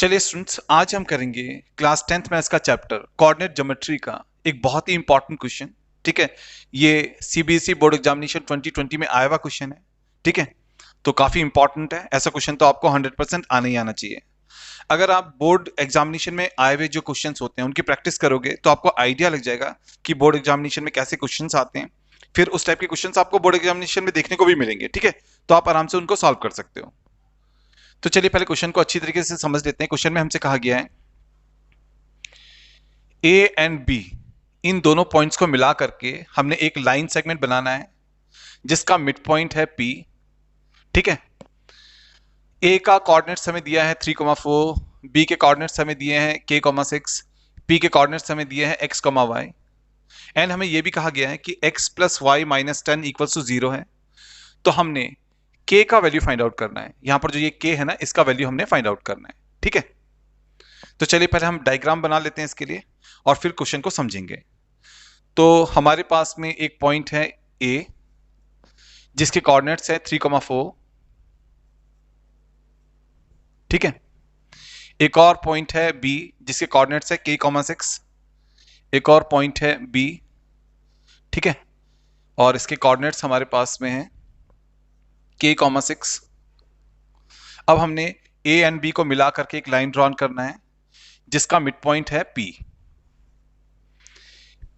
चलिए स्टूडेंट्स, आज हम करेंगे क्लास 10th मैथ्स का चैप्टर कोऑर्डिनेट ज्योमेट्री का एक बहुत ही इंपॉर्टेंट क्वेश्चन। ठीक है, ये सीबीएसई बोर्ड एग्जामिनेशन 2020 में आया हुआ क्वेश्चन है। ठीक है, तो काफी इंपॉर्टेंट है। ऐसा क्वेश्चन तो आपको 100% आना ही आना चाहिए। अगर आप बोर्ड एग्जामिनेशन में आए हुए जो क्वेश्चंस होते हैं उनकी प्रैक्टिस करोगे तो आपको आइडिया लग जाएगा कि बोर्ड एग्जामिनेशन में कैसे क्वेश्चंस आते हैं। फिर उस टाइप के क्वेश्चंस आपको बोर्ड एग्जामिनेशन में देखने को भी मिलेंगे। ठीक है, तो आप आराम से उनको सॉल्व कर सकते हो। तो चलिए पहले क्वेश्चन को अच्छी तरीके से समझ लेते हैं। क्वेश्चन में हमसे कहा गया है ए एंड बी, इन दोनों पॉइंट्स को मिला करके हमने एक लाइन सेगमेंट बनाना है जिसका मिड पॉइंट है पी। ठीक है, ए का कोऑर्डिनेट्स हमें दिया है 3,4, बी के कोऑर्डिनेट्स हमें दिए हैं k,6, पी के कोऑर्डिनेट्स हमें दिए हैं x, y एंड हमें यह भी कहा गया है कि x plus y minus 10 equals to 0 है। तो हमने k का वैल्यू फाइंड आउट करना है। यहां पर जो ये k है ना, इसका वैल्यू हमने फाइंड आउट करना है। ठीक है, तो चलिए पहले हम डायग्राम बना लेते हैं इसके लिए और फिर क्वेश्चन को समझेंगे। तो हमारे पास में एक पॉइंट है A जिसके कोऑर्डिनेट्स है 3,4। ठीक है, एक और पॉइंट है B जिसके कोऑर्डिनेट्स है k,6। एक और पॉइंट है B। ठीक है, और इसके कोऑर्डिनेट्स हमारे पास में है k,6। अब हमने A एंड B को मिला करके एक लाइन ड्रॉन करना है जिसका मिड पॉइंट है P।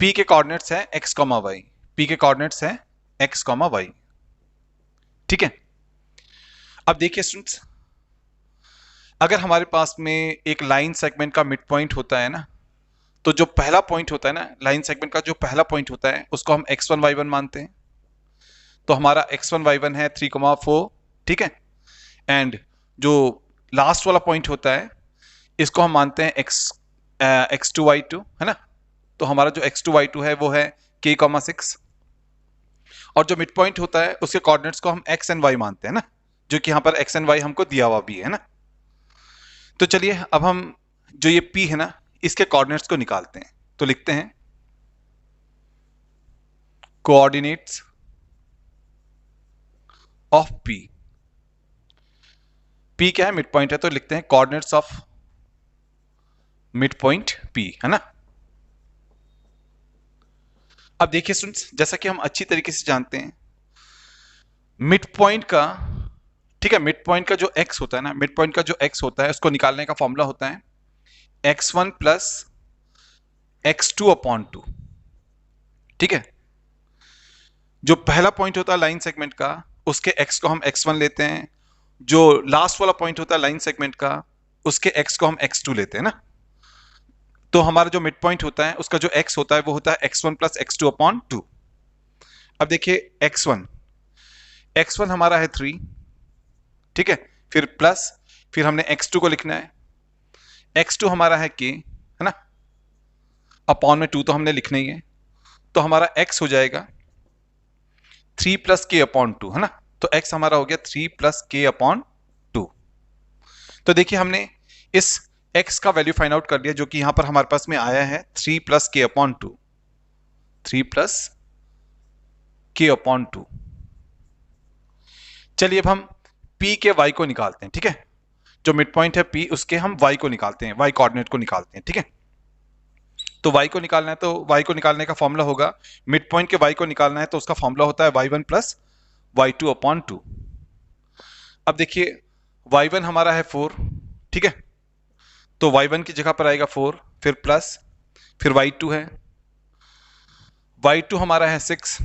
P के कोऑर्डिनेट्स है x, y। P के कोऑर्डिनेट्स है x, y। ठीक है, अब देखिए स्टूडेंट्स, अगर हमारे पास में एक लाइन सेगमेंट का मिड पॉइंट होता है ना, तो जो पहला पॉइंट होता है ना लाइन सेगमेंट का, जो पहला पॉइंट होता है उसको हम x1 y1 मानते हैं। तो हमारा x1 y1 है 3,4। ठीक है, एंड जो लास्ट वाला पॉइंट होता है इसको हम मानते हैं x2 y2, है ना। तो हमारा जो x2 y2 है वो है k,6 और जो मिड पॉइंट होता है उसके कोऑर्डिनेट्स को हम x एंड y मानते हैं ना, जो कि यहां पर x एंड y हमको दिया हुआ भी है ना। तो चलिए अब हम जो ये p है ना, इसके कोऑर्डिनेट्स को निकालते हैं। तो लिखते हैं कोऑर्डिनेट्स ऑफ p। p क्या है? मिड पॉइंट है, तो लिखते हैं coordinates of mid point p, है ना। अब देखिए स्टूडेंट्स, जैसा कि हम अच्छी तरीके से जानते हैं मिड पॉइंट का, ठीक है, मिड पॉइंट का जो x होता है ना, मिड पॉइंट का जो x होता है उसको निकालने का फॉर्मूला होता है x1 प्लस x2 अपॉन 2। ठीक है, जो पहला पॉइंट होता है लाइन सेगमेंट का उसके x को हम x1 लेते हैं, जो लास्ट वाला पॉइंट होता है लाइन सेगमेंट का उसके x को हम x2 लेते हैं ना। तो हमारा जो मिड पॉइंट होता है उसका जो x होता है वो होता है x1 प्लस x2 अपॉन 2। अब देखिए x1 हमारा है 3। ठीक है, फिर प्लस, फिर हमने x2 को लिखना है। x2 हमारा है k, है ना, अपॉन में 2 तो हमने लिखना ही है। तो हमारा x हो जाएगा 3 प्लस k अपॉन 2, है ना। तो x हमारा हो गया 3 प्लस k अपॉन 2। तो देखिए हमने इस x का वैल्यू फाइंड आउट कर लिया, जो कि यहां पर हमारे पास में आया है 3 plus k upon 2। 3 plus k upon 2। चलिए अब हम p के y को निकालते हैं। ठीक है, जो मिड पॉइंट है p उसके हम y को निकालते हैं, y कोऑर्डिनेट को निकालते हैं। ठीक है, तो y को निकालना है तो y को निकालने का फॉर्मूला होगा, मिड पॉइंट के y को निकालना है तो उसका फॉर्मूला होता है y1 प्लस y2 अपॉन 2। अब देखिए y1 हमारा है 4। ठीक है, तो y1 की जगह पर आएगा 4, फिर प्लस, फिर y2 है, y2 हमारा है 6,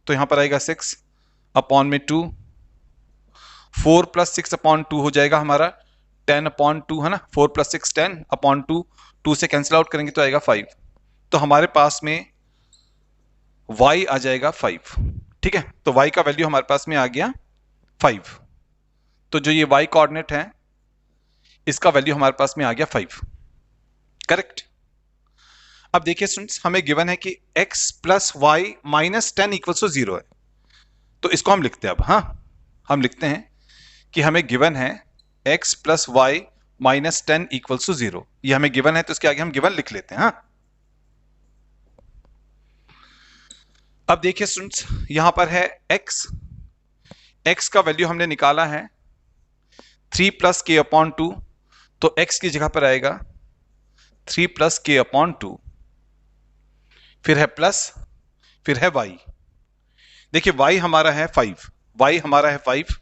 तो यहां पर आएगा 6 अपॉन में 2। 4 प्लस 6 अपॉन 2 हो जाएगा हमारा 10 अपॉन 2, है ना। 4 प्लस 6 10 अपॉन 2, 2 से कैंसिल आउट करेंगे तो आएगा 5। तो हमारे पास में y आ जाएगा 5। ठीक है, तो y का वैल्यू हमारे पास में आ गया 5। तो जो ये y कोऑर्डिनेट है इसका वैल्यू हमारे पास में आ गया 5। करेक्ट। अब देखिए स्टूडेंट्स, हमें गिवन है कि x plus y minus 10 equals to 0 है। तो इसको हम लिखते हैं अब। हाँ, हम लिखते हैं कि हमें गिवन है x plus y minus 10 equals to 0। ये हमें गिवन है तो इसके आगे हम गिवन लिख लेते हैं। हाँ, अब देखिए स्टूडेंट्स, यहां पर है x का वैल्यू हमने निकाला है 3 प्लस k अपॉन 2। तो x की जगह पर आएगा 3 प्लस के अपॉन 2, फिर है प्लस, फिर है y। देखिए y हमारा है 5, y हमारा है 5,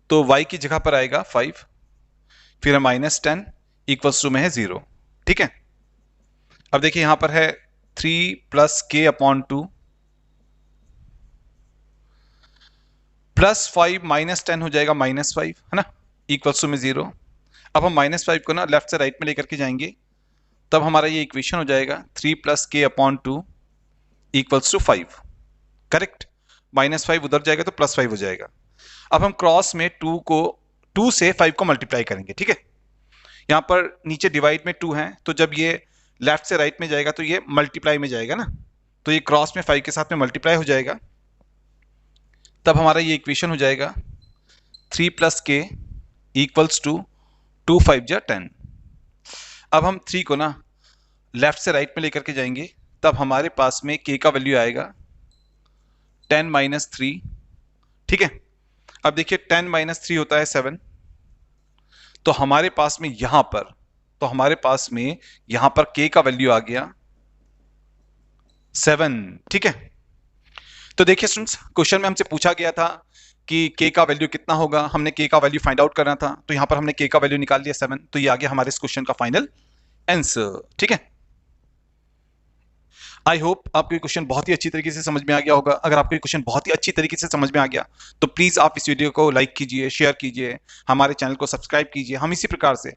तो y की जगह पर आएगा 5, फिर है -10 इक्वल्स टू में है 0। ठीक है, अब देखिए यहां पर है 3 प्लस के अपॉन 2 प्लस 5 -10 हो जाएगा -5, है ना, इक्वल्स टू में 0। अब हम -5 को ना लेफ्ट से राइट में लेकर के जाएंगे, तब हमारा ये इक्वेशन हो जाएगा 3 प्लस के अपॉन 2 इक्वल्स टू 5। करेक्ट, -5 उधर जाएगा तो +5 हो जाएगा। अब हम क्रॉस में 2 को 2 से 5 को मल्टीप्लाई करेंगे। ठीक है, यहां पर नीचे डिवाइड में 2 है, तो जब ये लेफ्ट से राइट में जाएगा तो ये मल्टीप्लाई में जाएगा ना, तो ये क्रॉस में 5 के साथ में मल्टीप्लाई हो जाएगा। तब हमारा ये इक्वेशन हो जाएगा 3 प्लस के इक्वल्स टू 2 5 जा 10। अब हम 3 को ना लेफ्ट से राइट में लेकर के जाएंगे, तब हमारे पास में k का वैल्यू आएगा 10 - 3। ठीक है, अब देखिए 10 - 3 होता है 7, तो हमारे पास में यहां पर k का वैल्यू आ गया 7। ठीक है, तो देखिए स्टूडेंट्स, क्वेश्चन में हमसे पूछा गया था कि k का वैल्यू कितना होगा, हमने k का वैल्यू फाइंड आउट करना था, तो यहां पर हमने k का वैल्यू निकाल लिया 7, तो ये आ गया हमारे इस क्वेश्चन का फाइनल आंसर। ठीक है, आई होप आपको ये क्वेश्चन बहुत ही अच्छी तरीके से समझ में आ गया होगा। अगर आपको ये क्वेश्चन बहुत ही अच्छी तरीके से समझ में आ गया तो प्लीज आप इस वीडियो को लाइक कीजिए, शेयर कीजिए, हमारे चैनल को सब्सक्राइब कीजिए। हम इसी प्रकार से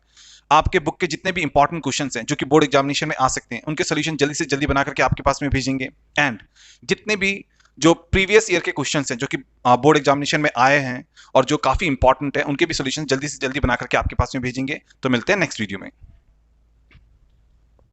आपके बुक के जितने भी इंपॉर्टेंट क्वेश्चंस हैं जो कि बोर्ड एग्जामिनेशन में आ सकते हैं, उनके सोल्यूशन जल्दी से जल्दी बना करके आपके पास में भेजेंगे। एंड जितने भी जो प्रीवियस ईयर के क्वेश्चंस हैं जो कि बोर्ड एग्जामिनेशन में आए हैं और जो काफी इंपॉर्टेंट है, उनके भी सोल्यूशन जल्दी से जल्दी बना करके आपके पास में भेजेंगे। तो मिलते हैं नेक्स्ट वीडियो में।